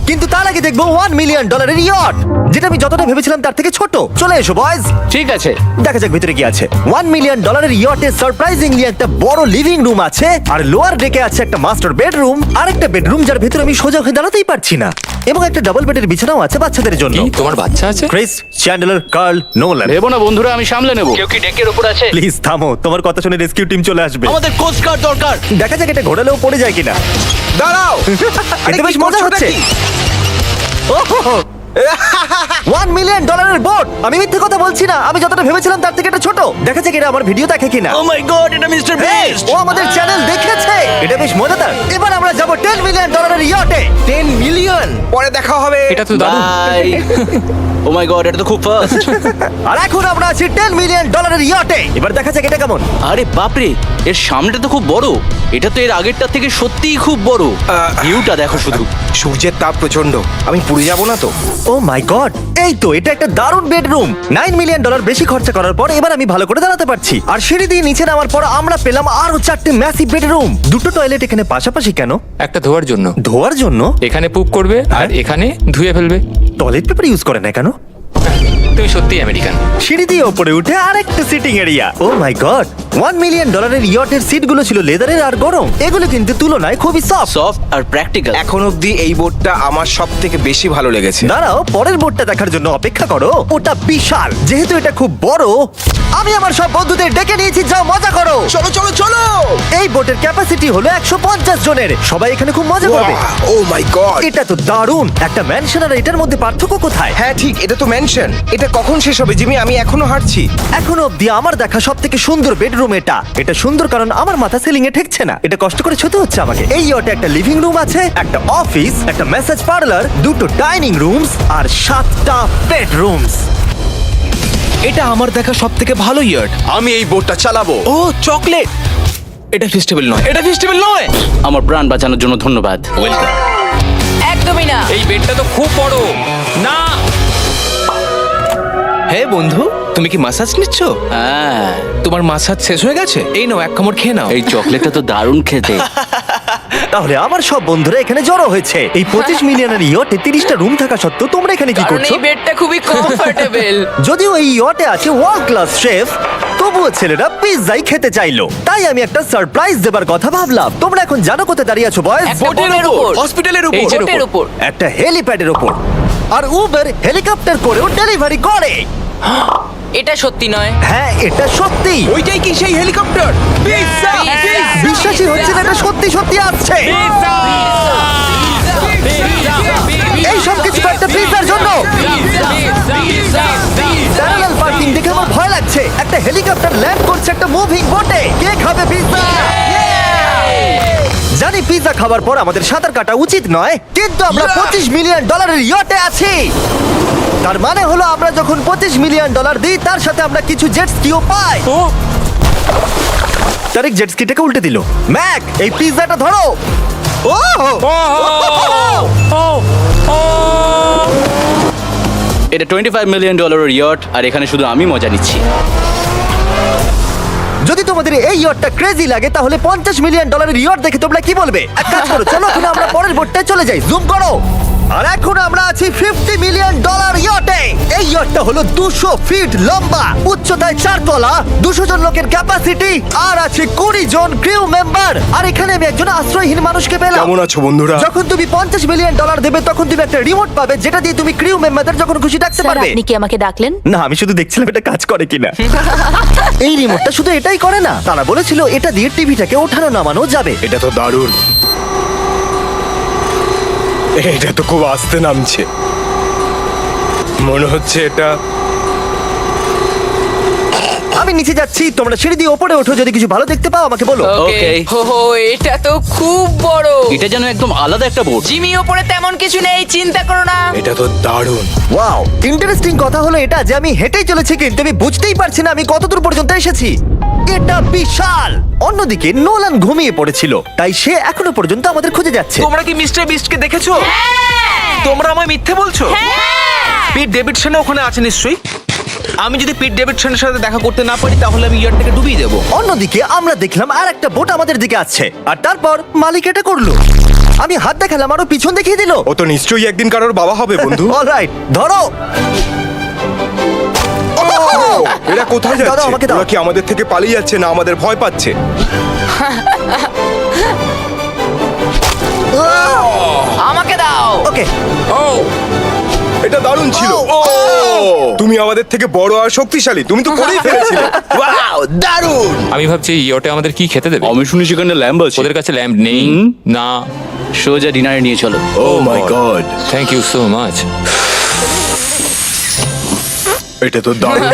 কিন্তু তার আগে দেখবো $1 মিলিয়ন ইয়ট, যেটা আমি যতটা ভেবেছিলাম তার থেকে ছোট। চলে এসো বয়স, ঠিক আছে। দেখা যাক ভিতরে কি আছে। $1 মিলিয়ন ইয়টে সারপ্রাইজিংলি একটা বড় লিভিং রুম আছে, আর লোয়ার ডেকে আছে একটা মাস্টার বেডরুম, আর একটা বেডরুম যার ভিতরে আমি সোজা হয়ে দাঁড়াতেই পারছি না, এবং একটা ডাবল বেডের বিছানাও আছে বাচ্চাদের জন্য। কি তোমার বাচ্চা আছে? Chris, Chandler, Carl, Nolan. ভেবো না বন্ধুরা, আমি সামলে নেব। কেউ কি ডেকের উপর আছে? প্লিজ থামো, তোমার কথা শুনে রেস্কিউ টিম চলে আসবে। আমাদের কোস্ট গার্ড দরকার। দেখা যাক এটা ঘোরালেও পড়ে যায় কিনা। দাঁড়াও, এটা বেশ মজা হচ্ছে। $1 মিলিয়ন বোট। আমি মিথ্যে কথা বলছি না, আমি যতটা ভেবেছিলাম তার থেকে এটা ছোট। দেখা যাক এটা আমার ভিডিও দেখে কিনা। ও মাই গড, এটা মিস্টার Hey, বিস্ট। ও আমাদের চ্যানেল দেখেছে। এটা বেশ মজাদার। এবার আমরা যাব $10 মিলিয়ন ইয়টে। 10 মিলিয়ন পরে দেখা হবে। এটা তো দারুণ। ও মাই গড, এটা তো খুব ফাস্ট। আর এখন আমরা আছি $10 মিলিয়ন ইয়টে। এবার দেখা যাক এটা কেমন। আরে বাপরে, এর সামনেটা তো খুব বড়। এটা তো এর আগেরটা থেকে সত্যিই খুব বড়। ভিউটা দেখো শুধু। সূর্যের তাপ প্রচন্ড, আমি পুড়ে যাব না তো? ও মাই গড, এই তো এটা একটা দারুণ বেডরুম। $9 মিলিয়ন বেশি খরচা করার পর এবার আমি ভালো করে দাঁড়াতে পারছি। আর সিঁড়ি দিয়ে নিচে নামার পর আমরা পেলাম আরো 4টে ম্যাসিভ বেডরুম। দুটো টয়লেট এখানে পাশাপাশি কেন? একটা ধোয়ার জন্য। ধোয়ার জন্য? এখানে পুপ করবে আর এখানে ধুয়ে ফেলবে। টয়লেট পেপার ইউজ করে না কেন? তুমি সত্যিই আমেরিকান। সিঁড়ি দিয়ে ওপরে উঠে আরেকটা sitting area. O my god, $1 million ইয়টের সিটগুলো ছিল লেদারের আর গরম। এগুলো কিন্তু তুলনায় খুবই সফট। সফট আর প্র্যাকটিক্যাল। এখন অবধি এই বোর্ডটা আমার সব থেকে বেশি ভালো লেগেছে। দাঁড়াও, পরের বোর্ডটা দেখার জন্য অপেক্ষা করো। ওটা বিশাল। যেহেতু এটা খুব বড়, আমি আমার সব বন্ধুদের ডেকে নিয়েছি, যাও মজা করো। চলো চলো চলো। এই বোটের ক্যাপাসিটি হলো 150 জনের। সবাই এখানে খুব মজা করবে। ও মাই গড, এটা তো দারুণ। একটা ম্যানশন আর এটার মধ্যে পার্থক্য কোথায়? হ্যাঁ ঠিক, এটা তো মেনশন। এটা কখন শেষ হবে জিমি? আমি এখনো হাঁটছি। এখনো অব্দি আমার দেখা সব থেকে সুন্দর বেডরুম এটা। এটা সুন্দর কারণ আমার মাথা সিলিং এ ঠেকছে না। এটা কষ্ট করে ছুতে হচ্ছে আমাকে। এই ইয়টে একটা লিভিং রুম আছে, একটা অফিস, একটা ম্যাসাজ পার্লার, দুটো ডাইনিং রুমস আর 7টা বেডরুমস। এটা আমার দেখা সব থেকে ভালো ইয়ার্ড। আমি এই বোটটা চালাবো। ও চকলেট, এটা ফেস্টিভ্যাল নয়, এটা ফেস্টিভ্যাল নয়। আমার প্রাণ বাঁচানোর জন্য ধন্যবাদ। ওয়েলকাম। একদমই না। এই বেডটা তো খুব বড়। না, হে বন্ধু, তুমি কি মাসাজ নিচ্ছ? হ্যাঁ, তোমার মাসাজ শেষ হয়ে গেছে? এই নাও, এক কামড় খেয়ে নাও। এই চকলেটটা তো দারুণ খেতে। তাহলে আমার সব বন্ধুরা এখানে জড়ো হয়েছে। এই 25 মিলিয়নের ইয়টে 30টা রুম থাকা সত্ত্বেও তোমরা এখানে কি কারণ করছো? এই বেডটা খুবই কমফোর্টেবল। যদিও এই ইয়টে আছে ওয়ার্ল্ড ক্লাস শেফ, তবুও ছেলেরা পিৎজাই খেতে চাইলো। তাই আমি একটা সারপ্রাইজ দেবার কথা ভাবলাম। তোমরা এখন জানো কোথায় দাঁড়িয়ে আছো বয়স? একটা বোটের উপর, হসপিটালের এই উপর। যে বোটের উপর। একটা হেলিপ্যাডের ওপর। আর উবের হেলিকপ্টার করেও ডেলিভারি করে। এটা সত্যি নয়। হ্যাঁ, এটা সত্যি। ওইটাই কি সেই হেলিকপ্টার? পিৎজা। বিশ্বাসই হচ্ছে না এটা সত্যি সত্যি আসছে। এই সব কিছু একটা পিৎজার জন্য। প্যারালাল পার্কিং দেখে আমার ভয় লাগছে। একটা হেলিকপ্টার ল্যান্ড করছে একটা মুভিং বোটে। কে খাবে পিৎজা? জানি পিৎজা খাবার পর আমাদের সাঁতার কাটা উচিত নয়, কিন্তু আমরা $25 মিলিয়ন ইয়টে আছি। তার মানে হলো আমরা যখন $25 মিলিয়ন দিই, তার সাথে আমরা কিছু জেট স্কিও পাই। তারিক জেট স্কিটাকে উল্টে দিল। ম্যাক, এই পিৎজাটা ধরো। এটা $25 মিলিয়ন ইয়ট, আর এখানে শুধু আমি মজা নিচ্ছি। যদি তোমাদের এই ইয়টটা ক্রেজি লাগে, তাহলে $50 মিলিয়ন ইয়ট দেখে তোমরা কি বলবে? এক কাজ করো, চলো এখন আমরা পরের বোটটায় চলে যাই। জুম করো। আর এখন আমরা আছি $50 মিলিয়ন ইয়টে। এই ইয়টটা হলো 200 ফিট লম্বা, উচ্চতায় 4 তলা, 200 জন লোকের ক্যাপাসিটি, আর আছে 20 জন ক্রিউ মেম্বার। আর এখানে আমি একজন আশ্রয়হীন মানুষকে পেলাম। কেমন আছো বন্ধুরা? যখন তুমি $50 মিলিয়ন দেবে, তখন তুমি একটা রিমোট পাবে, যেটা দিয়ে তুমি ক্রিউ মেম্বারদের যখন খুশি ডাকতে স্যার, পারবে। আপনি কি আমাকে ডাকলেন? না, আমি শুধু দেখছিলাম এটা কাজ করে কিনা। এই রিমোটটা শুধু এটাই করে না, তারা বলেছিল এটা দিয়ে টিভিটাকে ওঠানো নামানো যাবে। এটা তো দারুণ। এটা তো খুব আস্তে নামছে। মনে হচ্ছে এটা। আমি নিচে যাচ্ছি, তোমরা সিঁড়ি দিয়ে ওপরে ওঠো। যদি কিছু ভালো দেখতে পাও আমাকে বলো। ওকে। হো, এটা তো খুব বড়। এটা যেন একদম আলাদা একটা বোট। জিমি ওপরে তেমন কিছু নেই, চিন্তা করো না। এটা তো দারুণ। ওয়াও, ইন্টারেস্টিং কথা হলো এটা যে আমি হেঁটেই চলেছি, কিন্তু আমি বুঝতেই পারছি না আমি কতদূর পর্যন্ত এসেছি। এটা বিশাল। অন্যদিকে নোলান ঘুমিয়ে পড়েছিল, তাই সে এখনো পর্যন্ত আমাদের খুঁজে যাচ্ছে। তোমরা কি মিস্টার বিস্টকে দেখেছো? তোমরা আমায় মিথ্যে বলছো? পিট ডেভিডসন ওখানে আছে নিশ্চয়ই। আমি যদি পিট ডেভিডসনের সাথে দেখা করতে না পারি তাহলে আমি ইয়ারটাকে ডুবিয়ে দেবো। অন্যদিকে আমরা দেখলাম আর একটা বোট আমাদের দিকে আসছে আর তারপর মালিক এটা করলো। আমি হাত দেখালাম আরো পিছন দেখিয়ে দিল। ও তো নিশ্চয়ই একদিন কারোর বাবা হবে বন্ধু। অলরাইট, ধরো। এরা কোথায় দাও, যাচ্ছে? আমাকে দাও। ওরা কি আমাদের থেকে পালিয়ে যাচ্ছে না আমাদের ভয় পাচ্ছে? আমাকে দাও। ওকে, ও এটা দারুণ ছিল। ও! তুমি আমাদের থেকে বড় আর শক্তিশালী, তুমি তো করেই ফেলেছিলে। ওয়াও, দারুণ! আমি ভাবছি এই ইয়টে আমাদের কি খেতে দেবে। আমি শুনি সেখানে ল্যাম্ব আছে। ওদের কাছে ল্যাম্প নেই। না। সোজা ডিনারে নিয়ে চলো। Oh my God, thank you so much. এটা তো দারুণ।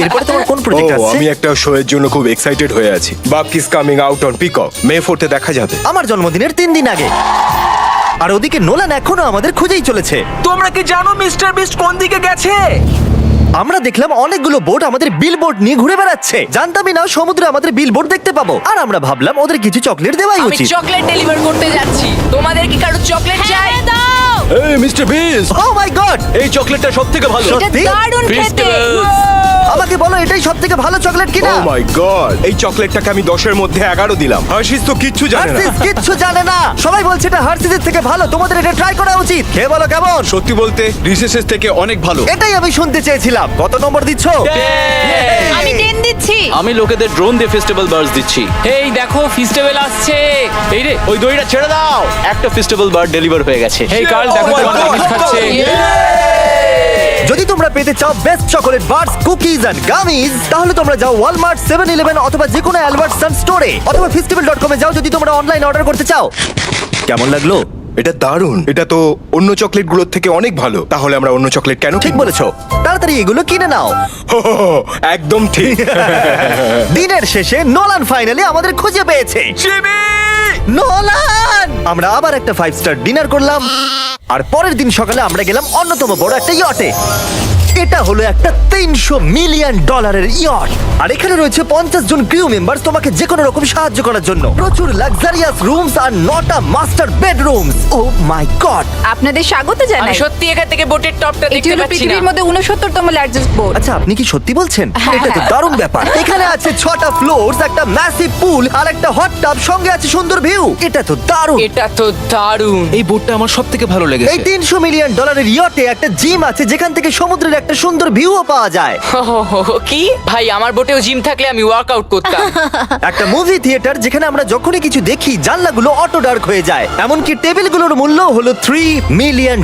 এরপরে তোমার কোন ও, প্রজেক্ট আসছে? আমি একটা শো এর জন্য খুব এক্সাইটেড হয়ে আছি। বাক is coming out on peacock, May 4th দেখা যাবে। আমার জন্মদিনের 3 দিন আগে। আর ওদিকে নোলান এখনো আমাদের খুঁজেই চলেছে। তোমরা কি জানো মিস্টার বিস্ট কোন দিকে গেছে? আমরা দেখলাম অনেকগুলো বোট আমাদের বিলবোর্ড নিয়ে ঘুরে বেড়াচ্ছে। জানতামই না সমুদ্রে আমাদের বিলবোর্ড দেখতে পাবো। আর আমরা ভাবলাম ওদের কিছু চকলেট দেওয়াই আমি উচিত। চকলেট ডেলিভার করতে যাচ্ছি। তোমাদের কি কারো চকলেট চাই? দাও। এই mister beast, O my god, এই চকলেটটা সবথেকে ভালো। এটা সত্যি? দারুণ খেতে। Festivals! আমাকে বলো এটাই সবথেকে ভালো চকলেট কিনা। ও মাই গড, এই চকলেটটাকে আমি 10 এর মধ্যে 11 দিলাম। হার্শিস তো কিচ্ছু জানে না। হার্সিস কিচ্ছু জানে না। সবাই বলছে এটা হার্সিসের থেকে ভালো, তোমাদের এটা ট্রাই করা উচিত। খেয়ে বলো কেমন। সত্যি বলতে রিসেসেস থেকে অনেক ভালো। এটাই আমি শুনতে চেয়েছিলাম। কত নম্বর দিচ্ছ? আমি 10 দিচ্ছি। আমি লোকেদের ড্রোন দিয়ে ফেস্টিভ্যাল বার্ডস দিচ্ছি। এই দেখো ফেস্টিভ্যাল আসছে। এই রে, ওই দড়িটা ছেড়ে দাও। একটা ফেস্টিভ্যাল বার্ড ডেলিভার হয়ে গেছে। এই কার্ল দেখো Oh my তোমার God! নাগিস খাচ্ছে। যদি তোমরা পেতে চাও best chocolate bars, cookies and gummies, তাহলে তোমরা যাও ওয়ালমার্ট, 7-Eleven অথবা যে কোনো অ্যালবার্টসন স্টোরে অথবা festival.com এ যাও যদি তোমরা অনলাইন অর্ডার করতে চাও। কেমন লাগলো? এটা দারুণ। এটা তো অন্য চকলেটগুলোর থেকে অনেক ভালো। তাহলে আমরা অন্য চকলেট কেন ঠিক কিনবো? বলেছো। তাড়াতাড়ি এগুলো কিনে নাও। হো, হো, হো, একদম ঠিক। দিনের শেষে নোলান ফাইনালি আমাদের খুঁজে পেয়েছে। নোলান! আমরা আবার একটা 5 স্টার ডিনার করলাম আর পরের দিন সকালে আমরা গেলাম অন্যতম বড় একটা ইয়টে। এটা হলো একটা $300 মিলিয়ন ইয়ট আর এখানে রয়েছে 50 জন ক্রিউ মেম্বার তোমাকে যে কোনো রকম সাহায্য করার জন্য। প্রচুর luxurious rooms R 9টা master bedrooms. O my god! আপনাদের স্বাগত আমি জানাই। সত্যি এখান থেকে বোটের টপটা এটি দেখতে হলো পাচ্ছি না। পৃথিবীর মধ্যে 69তম লার্জেস্ট বোট। আচ্ছা, আপনি কি সত্যি বলছেন? হ্যাঁ, এটা তো হ্যাঁ। দারুণ ব্যাপার। এখানে আছে 6টা ফ্লোরস, একটা ম্যাসিভ পুল আর একটা হট টাব, সঙ্গে আছে সুন্দর ভিউ। এটা তো দারুণ। এটা তো দারুণ। এই বোটটা আমার সবথেকে ভালো এই লেগেছে। $300 মিলিয়ন ইয়টে একটা জিম আছে যেখান থেকে সমুদ্রের একটা সুন্দর ভিউও পাওয়া যায়। কি ভাই, আমার বোটেও জিম থাকলে আমি ওয়ার্কআউট করতাম। একটা মুভি থিয়েটার যেখানে আমরা যখনই কিছু দেখি জানলাগুলো অটো ডার্ক হয়ে যায়। এমনকি টেবিলগুলোর মূল্য হলো $3 মিলিয়ন।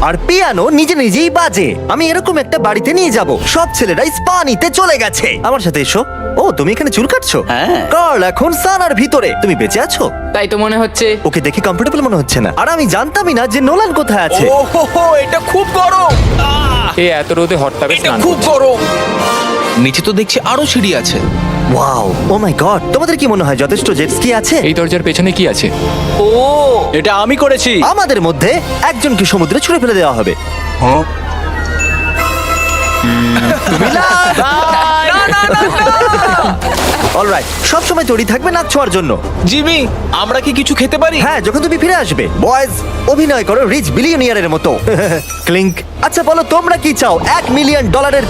আর পিয়ানো নিজে নিজেই বাজে। আমি এরকম একটা বাড়িতে নিয়ে যাব। সব ছেলেরাই স্পা নিতে চলে গেছে। আমার সাথে এসো। ও, তুমি এখানে চুল কাটছো? হ্যাঁ। কার্ল এখন সানার ভিতরে। তুমি বেঁচে আছো? তাই তো মনে হচ্ছে। ওকে দেখে কমফোর্টেবল মনে হচ্ছে না। আর আমি জানতামই না যে নোলান কোথায় আছে। ও হো হো, এটা খুব গরম। এই এত রোদে হট টাবে এটা স্নান খুব করছে। গরম। নিচে তো দেখছি আরো সিঁড়ি আছে। Wow, O my god! তোমাদের কি মনে হয় যথেষ্ট জেট স্কি আছে? এই দরজার পেছনে কি আছে? ও এটা আমি করেছি। আমাদের মধ্যে একজনকে সমুদ্রে ছুঁড়ে ফেলে দেওয়া হবে। অলরাইট, সব সময় তৈরি থাকবে নাচ ছোঁয়ার জন্য। জিমি, আমরা কি কিছু খেতে পারি? হ্যাঁ, যখন তুমি ফিরে আসবে। বয়েজ, অভিনয় করো রিচ বিলিয়নিয়ারের মতো। ক্লিংক। আচ্ছা বলো, তোমরা কি চাও? $1 মিলিয়ন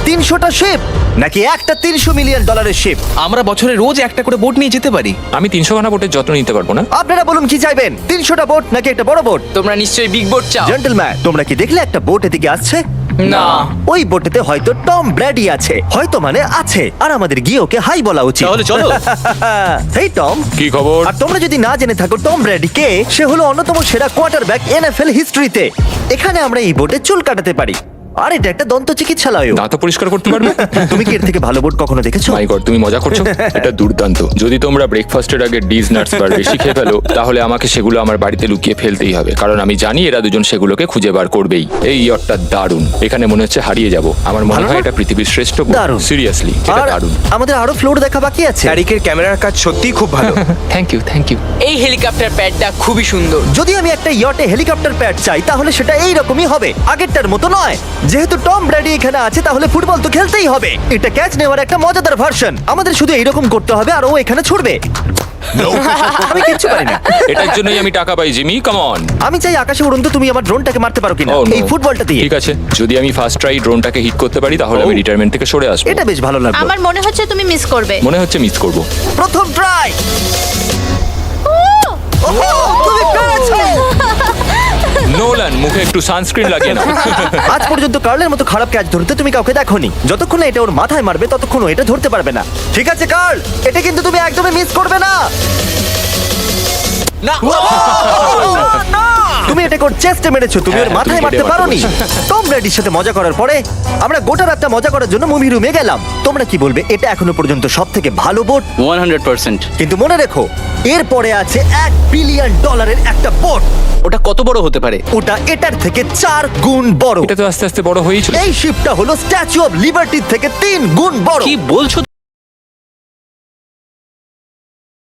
300টা শিপ, নাকি একটা $300 মিলিয়ন শিপ? আমরা বছরে রোজ একটা করে বোট নিয়ে যেতে পারি। আমি 300 খানা বোটের যত্ন নিতে পারবো না। আপনারা বলুন কি চাইবেন, 300টা বোট নাকি একটা বড় বোট? তোমরা নিশ্চয়ই বিগ বোট চাও। জেন্টলম্যান, তোমরা কি দেখলে একটা বোট এদিকে আসছে? না। ওই বোটেতে হয়তো টম ব্র্যাডি আছে। হয়তো মানে আছে। আর আমাদের গিয়ে ওকে হাই বলা উচিত। তাহলে চলো। হেই টম। কি খবর? আর তোমরা যদি না জেনে থাকো টম ব্র্যাডি কে, সে হলো অন্যতম সেরা কোয়ার্টারব্যাক NFL হিস্ট্রিতে। এখানে আমরা এই বোটে চুল কাটাতে পারি। আর এটা একটা দন্ত চিকিৎসালয়। দাঁত পরিষ্কার করতে পারবে? তুমি কি এর থেকে ভালো বোট কখনো দেখেছো? মাই গড, তুমি মজা করছো? এটা দুর্দান্ত। যদি তোমরা ব্রেকফাস্টের আগে ডিজ নাটস বার বেশি খেয়ে ফেলো, তাহলে আমাকে সেগুলো আমার বাড়িতে লুকিয়ে ফেলতেই হবে, কারণ আমি জানি এরা দুজন সেগুলোকে খুঁজে বার করবেই। এই ইয়টটা দারুণ। এখানে মনে হচ্ছে হারিয়ে যাব। আমার মনে ভালো হয় না? এটা পৃথিবীর শ্রেষ্ঠ দারুণ। সিরিয়াসলি, এটা আর দারুণ। আমাদের আরো ফ্লোর দেখা বাকি আছে। ট্যারিকের ক্যামেরার কাজ সত্যিই খুব ভালো। Thank you, thank you. এই হেলিকপ্টার প্যাডটা খুবই সুন্দর। যদি আমি একটা ইয়টে হেলিকপ্টার প্যাড চাই তাহলে সেটা এই রকমই হবে, আগেরটার মতো নয়। যেহেতু টম ব্র্যাডি এখানে আছে তাহলে ফুটবল তো খেলতেই হবে। এটা ক্যাচ নেওয়ার একটা মজাদার ভার্সন। আমাদের শুধু এইরকম করতে হবে আর ও এখানে ছুটবে। আমি কিচ্ছু পারি না। এটার জন্যই আমি টাকা পাই জিমি, কাম অন। আমি চাই আকাশে উড়ন্ত তুমি আমার ড্রোনটাকে মারতে পারো কিনা এই ফুটবলটা দিয়ে। ঠিক আছে, যদি আমি ফার্স্ট ট্রাই ড্রোনটাকে হিট করতে পারি তাহলে আমি রিটায়ারমেন্ট থেকে সরে আসবো। এটা বেশ ভালো লাগলো। আমার মনে হচ্ছে তুমি মিস করবে। মনে হচ্ছে মিস করব। প্রথম ট্রাই। তুমি পেরেছো। নোলান, মুখে একটু সানস্ক্রিন লাগিয়ে নাও। আজ পর্যন্ত কার্লের মতো খারাপ ক্যাচ ধরতে তুমি কাউকে দেখোনি। যতক্ষণ না এটা ওর মাথায় মারবে ততক্ষণ ও এটা ধরতে পারবে না। ঠিক আছে কার্ল, এটা কিন্তু তুমি একদমই মিস করবে না। তুমি এটা কোর চেস্টে মেরেছো, তুমি ওর হ্যাঁ, মাথায় তুমি মারতে কেটে পারোনি। মারতে টম ব্র্যাডির সাথে মজা করার পরে আমরা গোটা রাতটা মজা করার জন্য মুভি রুমে গেলাম। তোমরা কি বলবে, এটা এখনো পর্যন্ত সব থেকে ভালো বোট? 100%। কিন্তু মনে রেখো এরপরে আছে $1 বিলিয়ন একটা বোট। ওটা কত বড় হতে পারে? ওটা এটার থেকে 4 গুণ বড়। এটা তো আস্তে আস্তে বড় হয়েই চলেছে। এই শিপটা হলো স্ট্যাচু অফ লিবার্টির থেকে 3 গুণ বড়। কি বলছো